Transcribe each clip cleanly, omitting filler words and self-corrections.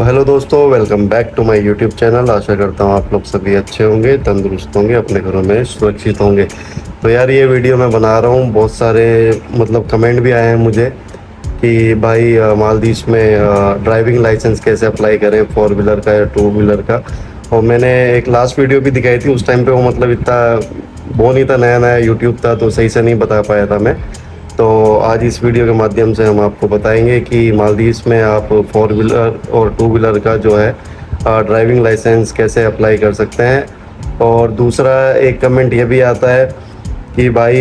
Hello दोस्तों, welcome back to my YouTube channel. आशा करता हूँ आप लोग सभी अच्छे होंगे, तंदुरुस्त होंगे, अपने घरों में सुरक्षित होंगे। तो यार ये वीडियो मैं बना रहा हूँ, बहुत सारे मतलब कमेंट भी आए हैं मुझे कि भाई मालदीव्स में ड्राइविंग लाइसेंस कैसे अप्लाई करें, फोर व्हीलर का या टू व्हीलर का। और मैंने एक लास्ट वीडियो भी दिखाई थी, उस टाइम पे वो मतलब इतना वो नहीं था, नया नया यूट्यूब था तो सही से नहीं बता पाया था मैं। तो आज इस वीडियो के माध्यम से हम आपको बताएंगे कि मालदीव्स में आप फोर व्हीलर और टू व्हीलर का जो है ड्राइविंग लाइसेंस कैसे अप्लाई कर सकते हैं। और दूसरा एक कमेंट ये भी आता है कि भाई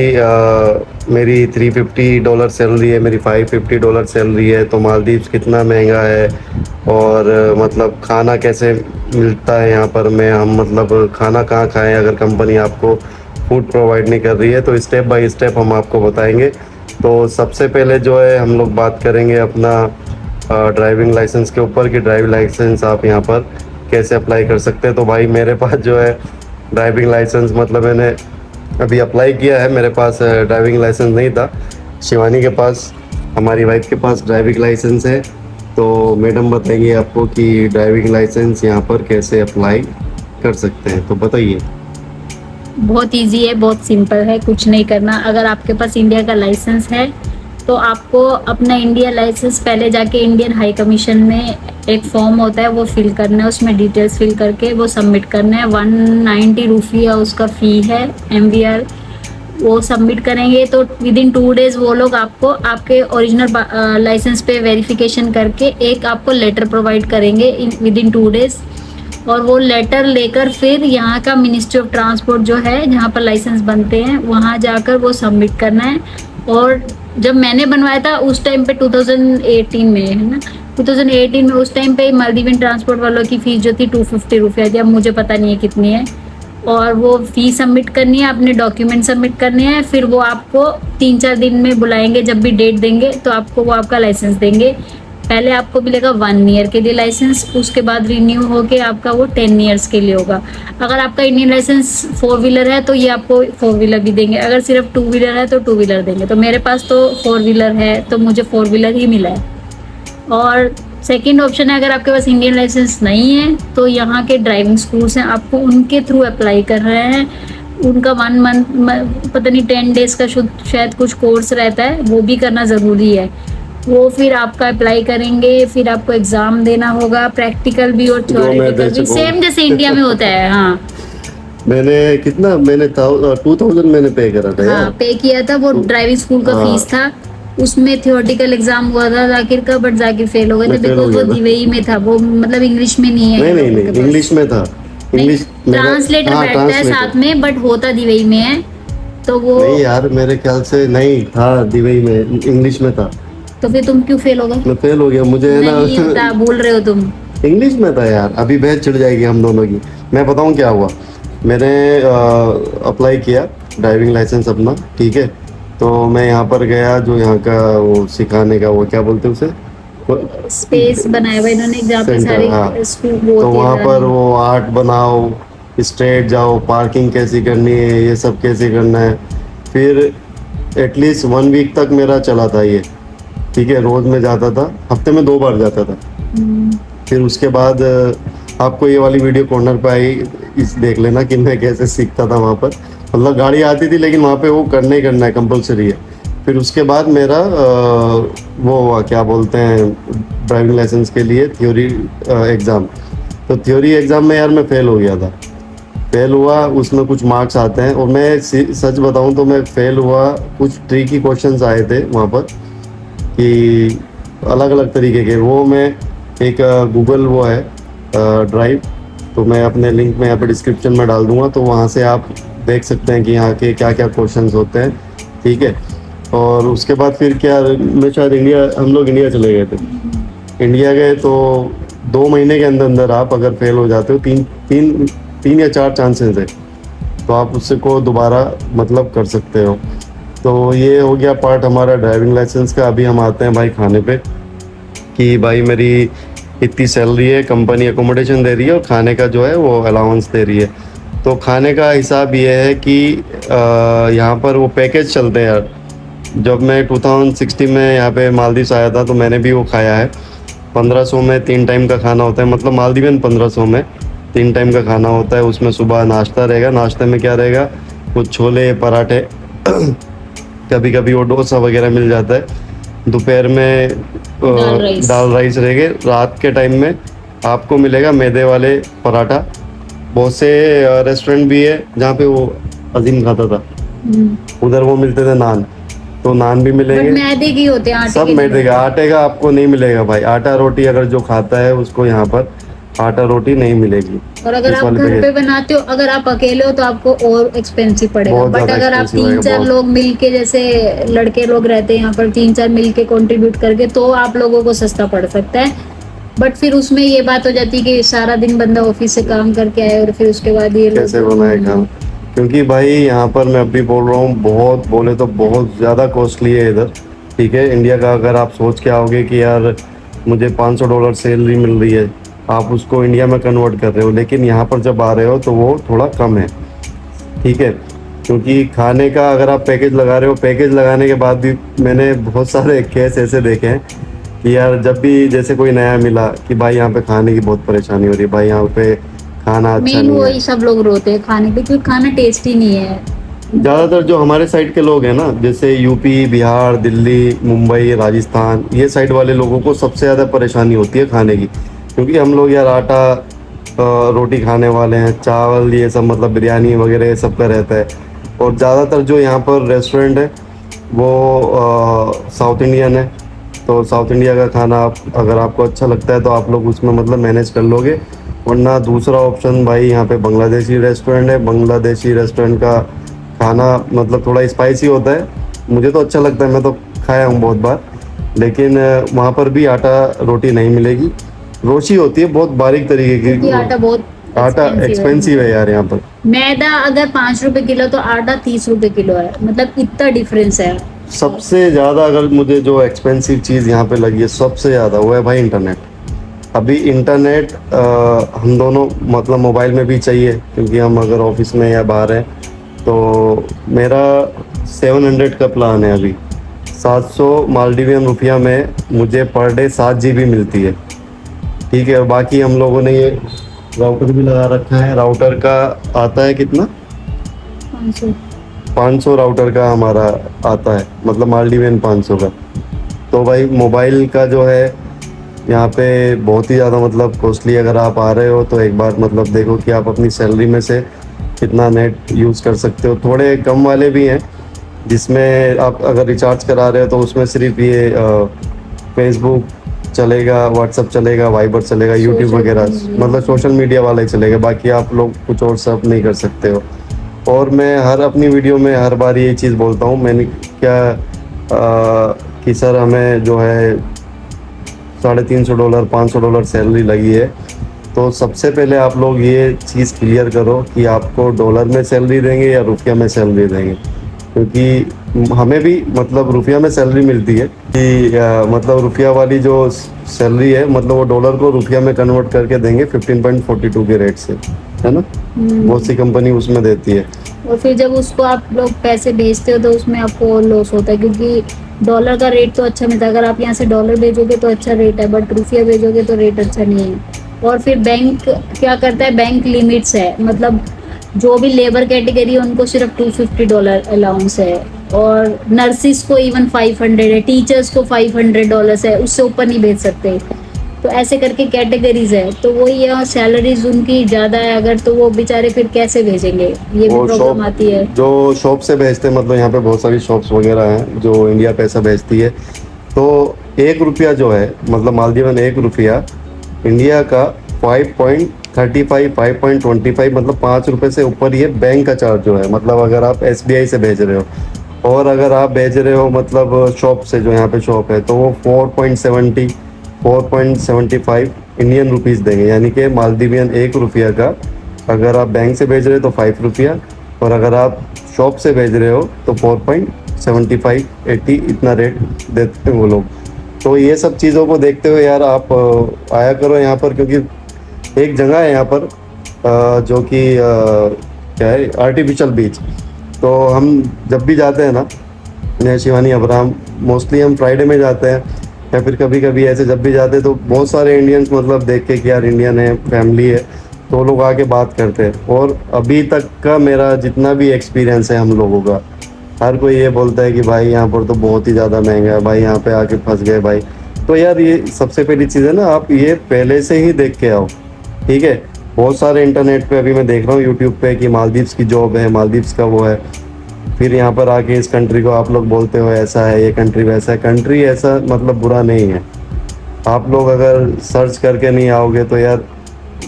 मेरी $350 सैलरी है, मेरी $550 सैलरी है, तो मालदीव्स कितना महंगा है और मतलब खाना कैसे मिलता है यहाँ पर, मैं हम मतलब खाना कहाँ खाएं अगर कंपनी आपको फूड प्रोवाइड नहीं कर रही है। तो स्टेप बाय स्टेप हम आपको बताएंगे। तो सबसे पहले जो है हम लोग बात करेंगे अपना ड्राइविंग लाइसेंस के ऊपर कि ड्राइविंग लाइसेंस आप यहाँ पर कैसे अप्लाई कर सकते हैं। तो भाई मेरे पास जो है ड्राइविंग लाइसेंस मतलब मैंने अभी अप्लाई किया है, मेरे पास ड्राइविंग लाइसेंस नहीं था। शिवानी के पास, हमारी वाइफ के पास ड्राइविंग लाइसेंस है। तो मैडम बताएंगे आपको कि ड्राइविंग लाइसेंस यहाँ पर कैसे अप्लाई कर सकते हैं। तो बताइए। बहुत इजी है, बहुत सिंपल है, कुछ नहीं करना। अगर आपके पास इंडिया का लाइसेंस है तो आपको अपना इंडिया लाइसेंस पहले जाके इंडियन हाई कमीशन में एक फॉर्म होता है वो फिल करना है, उसमें डिटेल्स फिल करके वो सबमिट करना है। 190 रुपया उसका फ़ी है MVR। वो सबमिट करेंगे तो विद इन 2 डेज वो लोग आपको आपके ओरिजिनल लाइसेंस पे वेरिफिकेशन करके एक आपको लेटर प्रोवाइड करेंगे विद इन 2 डेज। और वो लेटर लेकर फिर यहाँ का मिनिस्ट्री ऑफ ट्रांसपोर्ट जो है जहाँ पर लाइसेंस बनते हैं वहाँ जाकर वो सबमिट करना है। और जब मैंने बनवाया था उस टाइम पे 2018 में है ना, 2018 में उस टाइम पे मालदीवियन ट्रांसपोर्ट वालों की फ़ीस जो थी 250 रुपया थी, अब मुझे पता नहीं है कितनी है। और वो फ़ीस सबमिट करनी है, अपने डॉक्यूमेंट सबमिट करने हैं, फिर वो आपको 3-4 दिन में बुलाएंगे, जब भी डेट देंगे तो आपको वो आपका लाइसेंस देंगे। पहले आपको मिलेगा 1 ईयर के लिए लाइसेंस, उसके बाद रिन्यू होके आपका वो 10 ईयर्स के लिए होगा। अगर आपका इंडियन लाइसेंस 4 व्हीलर है तो ये आपको 4 व्हीलर भी देंगे, अगर सिर्फ 2 व्हीलर है तो 2 व्हीलर देंगे। तो मेरे पास तो 4 व्हीलर है तो मुझे 4 व्हीलर ही मिला है। और सेकेंड ऑप्शन है, अगर आपके पास इंडियन लाइसेंस नहीं है तो यहाँ के ड्राइविंग स्कूल्स हैं, आपको उनके थ्रू अप्लाई कर रहे हैं। उनका 1 मंथ पता नहीं 10 डेज का शायद कुछ कोर्स रहता है, वो भी करना ज़रूरी है। वो फिर आपका अप्लाई करेंगे, फिर आपको एग्जाम देना होगा, प्रैक्टिकल भी और थ्योरेटिकल भी, सेम जैसे इंडिया में होता है। हाँ, मैंने कितना मैंने 2000 मैंने पे करा था हाँ यार। पे किया था, वो ड्राइविंग स्कूल का फीस था। उसमें थ्योरेटिकल एग्जाम हुआ था जाकिर का, बट जाकिर फेल हो गए थे बिकॉज वो दुबई में था, वो मतलब इंग्लिश में नहीं है। नहीं नहीं, इंग्लिश में था। इंग्लिश ट्रांसलेटर बैठता है साथ में, बट होता दुबई में है। तो वो नहीं यार, मेरे ख्याल से नहीं था दुबई में, इंग्लिश में था। तो फिर तुम क्यों फेल हो गए? मैं फेल हो गया, मुझे है नहीं था, ना बोल रहे हो तुम। इंग्लिश में था यार। अभी बहस छिड़ जाएगी हम दोनों की। मैं बताऊं क्या हुआ। मैंने अप्लाई किया ड्राइविंग लाइसेंस अपना, ठीक है। तो मैं यहाँ पर गया, जो यहाँ का वो सिखाने का वो क्या बोलते हैं उसे, स्पेस बनाया हुआ इन्होंने जहाँ पे सेंटर, सारे हाँ। स्कूल तो वहाँ पर वो आर्ट बनाओ, स्ट्रेट जाओ, पार्किंग कैसी करनी है, ये सब कैसे करना है। फिर एटलीस्ट 1 वीक तक मेरा चला था ये, ठीक है। रोज़ मैं जाता था, हफ्ते में 2 बार जाता था। फिर उसके बाद आपको ये वाली वीडियो कॉर्नर पे आई, इस देख लेना कि मैं कैसे सीखता था वहाँ पर। मतलब गाड़ी आती थी लेकिन वहाँ पे वो करना ही करना है, कंपलसरी है। फिर उसके बाद मेरा वो हुआ, क्या बोलते हैं, ड्राइविंग लाइसेंस के लिए थ्योरी एग्ज़ाम। तो थ्योरी एग्ज़ाम में यार मैं फ़ेल हो गया था। फेल हुआ, उसमें कुछ मार्क्स आते हैं, और मैं सच बताऊं तो मैं फेल हुआ। कुछ ट्रिकी क्वेश्चंस आए थे वहाँ पर कि अलग अलग तरीके के, वो मैं एक गूगल वो है ड्राइव, तो मैं अपने लिंक में यहाँ पे डिस्क्रिप्शन में डाल दूंगा, तो वहाँ से आप देख सकते हैं कि यहाँ के क्या क्या क्वेश्चंस होते हैं, ठीक है। और उसके बाद फिर क्या, मैं शायद हम लोग इंडिया चले गए थे। इंडिया गए तो 2 महीने के अंदर अंदर आप अगर फेल हो जाते हो, तीन या 4 चांसेस है, तो आप उससे को दोबारा मतलब कर सकते हो। तो ये हो गया पार्ट हमारा ड्राइविंग लाइसेंस का। अभी हम आते हैं भाई खाने पे, कि भाई मेरी इतनी सैलरी है, कंपनी अकोमोडेशन दे रही है और खाने का जो है वो अलाउंस दे रही है। तो खाने का हिसाब ये है कि यहाँ पर वो पैकेज चलते हैं यार। जब मैं 2016 में यहाँ पे मालदीव्स आया था तो मैंने भी वो खाया है। 1500 में 3 टाइम का खाना होता है, मतलब मालदीवियन 1500 में 3 टाइम का खाना होता है। उसमें सुबह नाश्ता रहेगा, नाश्ते में क्या रहेगा, कुछ छोले पराठे कभी कभी वो डोसा वगैरह मिल जाता है। दोपहर में दाल राइस। दाल राइस रहेंगे। रात के टाइम में आपको मिलेगा मैदे वाले पराठा। बहुत से रेस्टोरेंट भी है जहाँ पे वो अजीम खाता था, उधर वो मिलते थे नान, तो नान भी बट मिलेंगे। मैदे की होते हैं, आटे सब के नहीं मैदे का, होते। आटे का आपको नहीं मिलेगा भाई। आटा रोटी अगर जो खाता है उसको यहाँ पर आटा रोटी नहीं मिलेगी। और अगर इस आप वाले घर पैकेज पे बनाते हो, अगर आप अकेले हो तो आपको और एक्सपेंसिव पड़ेगा। बहुत बट ज़्यादा अगर आप एक्सपेंसिव तीन आएगा, चार बहुत। लोग मिलके, जैसे लड़के लोग रहते हैं यहाँ पर, 3-4 मिलके कंट्रीब्यूट करके, तो आप लोगों को सस्ता पड़ सकता है। बट फिर उसमें ये बात हो जाती है कि सारा दिन बंदा ऑफिस से काम करके आए और फिर उसके बाद ये कैसे लोग बनाए खाना, क्योंकि भाई यहाँ पर मैं अभी बोल रहा हूँ, बहुत बोले तो बहुत ज़्यादा कॉस्टली है इधर। ठीक है, इंडिया का अगर आप सोच के आओगे कि यार मुझे $500 सैलरी मिल रही है, आप उसको इंडिया में कन्वर्ट कर रहे हो, लेकिन यहाँ पर जब आ रहे हो तो वो थोड़ा कम है। ठीक है, क्योंकि खाने का अगर आप पैकेज लगा रहे हो, पैकेज लगाने के बाद भी मैंने बहुत सारे केस ऐसे देखे हैं कि यार जब भी जैसे कोई नया मिला कि भाई यहाँ पे खाने की बहुत परेशानी हो रही है, भाई यहाँ पे खाना अच्छा मेन नहीं है। वही सब लोग रोते हैं खाने पे, क्योंकि खाना टेस्टी नहीं है। ज़्यादातर जो हमारे साइड के लोग हैं ना, जैसे यूपी, बिहार, दिल्ली, मुंबई, राजस्थान, ये साइड वाले लोगों को सबसे ज़्यादा परेशानी होती है खाने की, क्योंकि हम लोग यार आटा रोटी खाने वाले हैं, चावल ये सब मतलब बिरयानी वगैरह ये सब का रहता है। और ज़्यादातर जो यहाँ पर रेस्टोरेंट है वो साउथ इंडियन है, तो साउथ इंडिया का खाना आप अगर आपको अच्छा लगता है तो आप लोग उसमें मतलब मैनेज कर लोगे। वरना दूसरा ऑप्शन भाई यहाँ पे बांग्लादेशी रेस्टोरेंट है। बांग्लादेशी रेस्टोरेंट का खाना मतलब थोड़ा स्पाइसी होता है, मुझे तो अच्छा लगता है, मैं तो खाया हूँ बहुत बार। लेकिन वहाँ पर भी आटा रोटी नहीं मिलेगी, रोटी होती है बहुत बारीक तरीके क्योंकि की। आटा बहुत आटा एक्सपेंसिव एक्सपेंसिव है यार यहाँ पर। मैदा अगर 5 रुपए किलो तो आटा 30 रुपए किलो है, मतलब इतना डिफरेंस है। सबसे ज़्यादा अगर मुझे जो एक्सपेंसिव चीज़ यहाँ पे लगी है सबसे ज़्यादा, वो है भाई इंटरनेट। अभी इंटरनेट हम दोनों मतलब मोबाइल में भी चाहिए, क्योंकि हम अगर ऑफिस में या बाहर हैं। तो मेरा 700 का प्लान है अभी, 700 मालदीवियन रुपया में मुझे पर डे 7 GB मिलती है। ठीक है, और बाकी हम लोगों ने ये राउटर भी लगा रखा है। राउटर का आता है कितना, 500। 500 राउटर का हमारा आता है, मतलब मालदीवियन 500 का। तो भाई मोबाइल का जो है यहाँ पे बहुत ही ज़्यादा मतलब कॉस्टली। अगर आप आ रहे हो तो एक बार मतलब देखो कि आप अपनी सैलरी में से कितना नेट यूज़ कर सकते हो। थोड़े कम वाले भी हैं जिसमें आप अगर रिचार्ज करा रहे हो तो उसमें सिर्फ ये फेसबुक चलेगा, व्हाट्सअप चलेगा, वाइबर चलेगा, यूट्यूब सोशल वगैरह, मीडिया। मतलब सोशल मीडिया वाला ही चलेगा। बाकी आप लोग कुछ और सर्फ नहीं कर सकते हो। और मैं हर अपनी वीडियो में हर बार ये चीज़ बोलता हूँ, मैंने क्या कि सर हमें जो है $350 $500 सैलरी लगी है। तो सबसे पहले आप लोग ये चीज़ क्लियर करो कि आपको डॉलर में सैलरी देंगे या रुपया में सैलरी देंगे, क्योंकि हमें भी मतलब रुपया में सैलरी मिलती है कि मतलब रुपया वाली जो सैलरी है मतलब वो डॉलर को रुपया में कन्वर्ट करके देंगे 15.42 के रेट से, है ना। बहुत सी कंपनी उसमें देती है। और फिर जब उसको आप लोग पैसे भेजते हो तो उसमें आपको और लॉस होता है, क्योंकि डॉलर का रेट तो अच्छा मिलता है। अगर आप यहाँ से डॉलर भेजोगे तो अच्छा रेट है, बट रुपया भेजोगे तो रेट अच्छा नहीं है। और फिर बैंक क्या करता है, बैंक लिमिट्स है, मतलब जो भी लेबर कैटेगरी है उनको सिर्फ $250 अलाउंस है, और नर्सिस को इवन 500 है, टीचर्स को $500 है, उससे ऊपर नहीं भेज सकते। तो ऐसे करके कैटेगरीज है, तो वो ये सैलरीज उनकी ज़्यादा है अगर, तो वो बेचारे फिर कैसे भेजेंगे, ये भी वो प्रॉब्लम आती है। जो शॉप से भेजते हैं, मतलब यहाँ पे बहुत सारी शॉप्स वगैरह हैं जो इंडिया पैसा भेजती है। तो 1 रुपया जो है मतलब मालदीवन 1 रुपया इंडिया का 5.35 5.25 मतलब 5 रुपये से ऊपर ये बैंक का चार्ज जो है, मतलब अगर आप SBI से भेज रहे हो। और अगर आप भेज रहे हो मतलब शॉप से, जो यहाँ पे शॉप है, तो वो 4.75 इंडियन रुपीज़ देंगे। यानी कि मालदीवियन 1 रुपया का अगर आप बैंक से भेज रहे हो तो 5 रुपया, और अगर आप शॉप से भेज रहे हो तो 4.75 80 इतना रेट देते हैं वो लोग। तो ये सब चीज़ों को देखते हुए यार आप आया करो यहाँ पर, क्योंकि एक जगह है यहाँ पर जो कि क्या है, आर्टिफिशियल बीच। तो हम जब भी जाते हैं ना, मैं शिवानी अब्राहम, मोस्टली हम फ्राइडे में जाते हैं। या फिर कभी कभी ऐसे जब भी जाते तो बहुत सारे इंडियंस मतलब देख के कि यार इंडियन है, फैमिली है, तो वो लोग आके बात करते हैं। और अभी तक का मेरा जितना भी एक्सपीरियंस है हम लोगों का, हर कोई ये बोलता है कि भाई यहाँ पर तो बहुत ही ज़्यादा महंगा है भाई, यहाँ पे आके फंस गए भाई। तो यार ये सबसे पहली चीज़ है ना, आप ये पहले से ही देख के आओ, ठीक है। बहुत सारे इंटरनेट पे अभी मैं देख रहा हूँ यूट्यूब पे कि मालदीव्स की जॉब है, मालदीव्स का वो है, फिर यहाँ पर आके इस कंट्री को आप लोग बोलते हो ऐसा है, ये कंट्री वैसा है। कंट्री ऐसा मतलब बुरा नहीं है, आप लोग अगर सर्च करके नहीं आओगे तो यार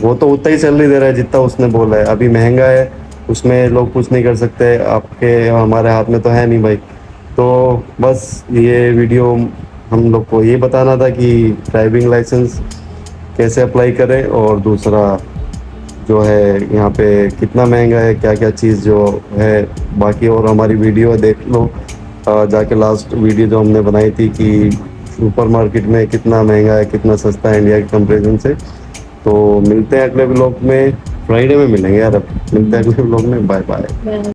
वो तो उतना ही सैलरी दे रहा है जितना उसने बोला है। अभी महंगा है, उसमें लोग कुछ नहीं कर सकते, आपके हमारे हाथ में तो है नहीं भाई। तो बस ये वीडियो हम लोग को ये बताना था कि ड्राइविंग लाइसेंस कैसे अप्लाई करें, और दूसरा जो है यहाँ पे कितना महंगा है, क्या क्या चीज़ जो है बाकी। और हमारी वीडियो देख लो जाके, लास्ट वीडियो जो हमने बनाई थी कि सुपरमार्केट में कितना महंगा है कितना सस्ता है इंडिया के कंपैरिजन से। तो मिलते हैं अगले ब्लॉग में, फ्राइडे में मिलेंगे यार, अब मिलते हैं अगले ब्लॉग में, बाय बाय।